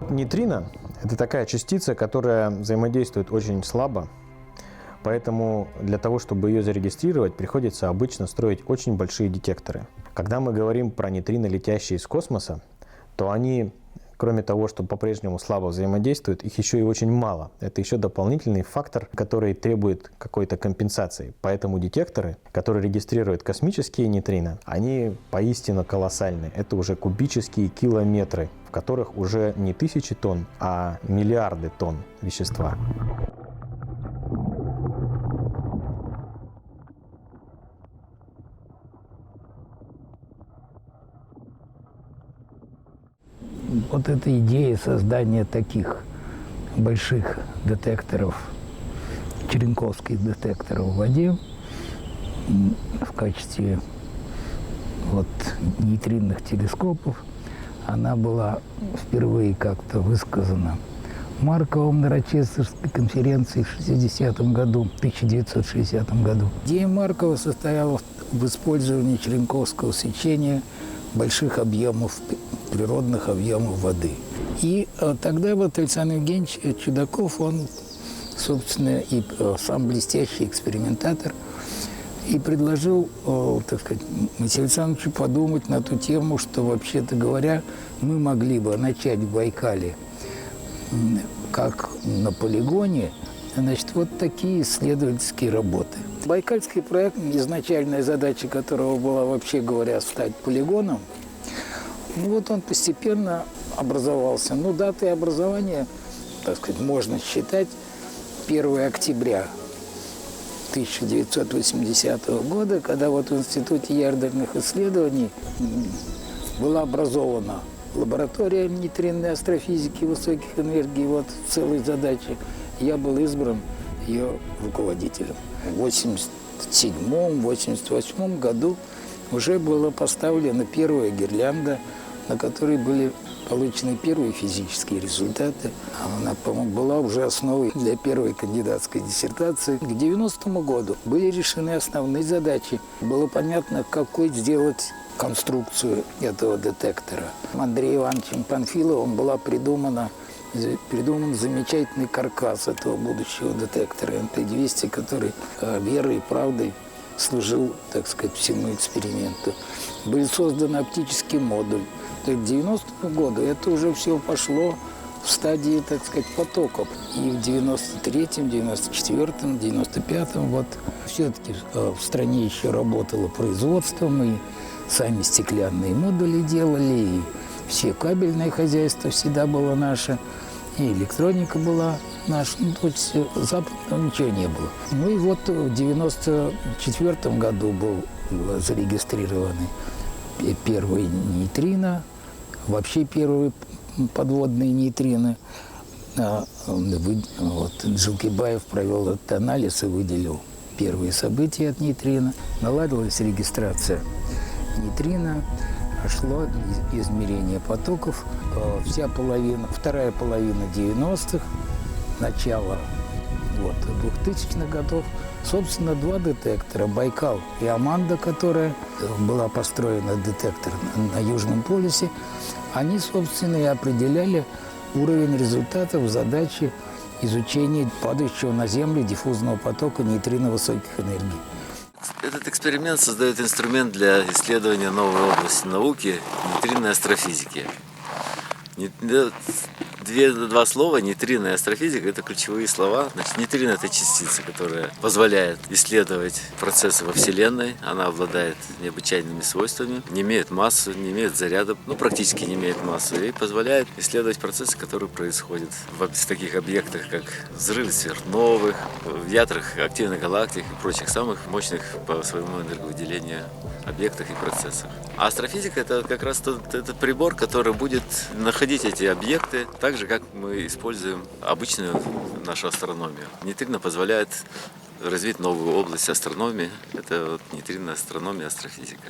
Нейтрино – это такая частица, которая взаимодействует очень слабо, поэтому для того, чтобы ее зарегистрировать, приходится обычно строить очень большие детекторы. Когда мы говорим про нейтрино, летящие из космоса, то они, кроме того, что по-прежнему слабо взаимодействуют, их еще и очень мало. Это еще дополнительный фактор, который требует какой-то компенсации. Поэтому детекторы, которые регистрируют космические нейтрино, они поистине колоссальны. Это уже кубические километры, в которых уже не тысячи тонн, а миллиарды тонн вещества. Вот эта идея создания таких больших детекторов, черенковских детекторов в воде в качестве нейтринных телескопов, она была впервые как-то высказана Марковым на Рочестерской конференции в 1960 году. Идея Маркова состояла в использовании черенковского свечения больших объемов, природных объемов воды. И тогда вот Александр Евгеньевич Чудаков, он, собственно, и сам блестящий экспериментатор, и предложил, так сказать, Моисею Александровичу подумать на ту тему, что, вообще-то говоря, мы могли бы начать в Байкале, как на полигоне, значит, вот такие исследовательские работы. Байкальский проект, изначальная задача которого была, вообще говоря, стать полигоном, вот он постепенно образовался. Ну, датой образования, так сказать, можно считать 1 октября 1980 года, когда вот в Институте ядерных исследований была образована лаборатория нейтринной астрофизики высоких энергий, вот целой задачи. Я был избран ее руководителем. В 1987-1988 году уже была поставлена первая гирлянда, на которой были получены первые физические результаты. Она, по-моему, была уже основой для первой кандидатской диссертации. К 90-му году были решены основные задачи. Было понятно, какой сделать конструкцию этого детектора. Андреем Ивановичем Панфиловым была придуман замечательный каркас этого будущего детектора МТ-200, который верой и правдой служил, так сказать, всему эксперименту. Был создан оптический модуль. То есть к 90-му году это уже все пошло в стадии, так сказать, потоков. И в 93-м, 94-м, 95-м вот все-таки в стране еще работало производство, мы сами стеклянные модули делали, и все кабельное хозяйство всегда было наше, и электроника была наша, ну, то есть западного ничего не было. Ну и вот в 94-м году был зарегистрированы первые нейтрино, вообще первые подводные нейтрино. Вот, Джилкибаев провел этот анализ и выделил первые события от нейтрино. Наладилась регистрация нейтрино, шло измерение потоков. Вторая половина 90-х, начало 2000-х годов. Собственно, два детектора, Байкал и Аманда, которая была построена детектор на Южном полюсе, они, собственно, и определяли уровень результатов задачи изучения падающего на Землю диффузного потока нейтрино высоких энергий. Этот эксперимент создает инструмент для исследования новой области науки – нейтринной астрофизики. Два слова, нейтрино и астрофизика, это ключевые слова. Значит, нейтрино – это частица, которая позволяет исследовать процессы во Вселенной. Она обладает необычайными свойствами, не имеет массы, не имеет заряда, практически не имеет массы, и позволяет исследовать процессы, которые происходят в таких объектах, как взрывы сверхновых, в ядрах активных галактик и прочих самых мощных по своему энерговыделению объектах и процессах. А астрофизика – это как раз этот прибор, который будет находить эти объекты так же, как мы используем обычную нашу астрономию. Нейтрино позволяет развить новую область астрономии. Это нейтринная астрономия, астрофизика.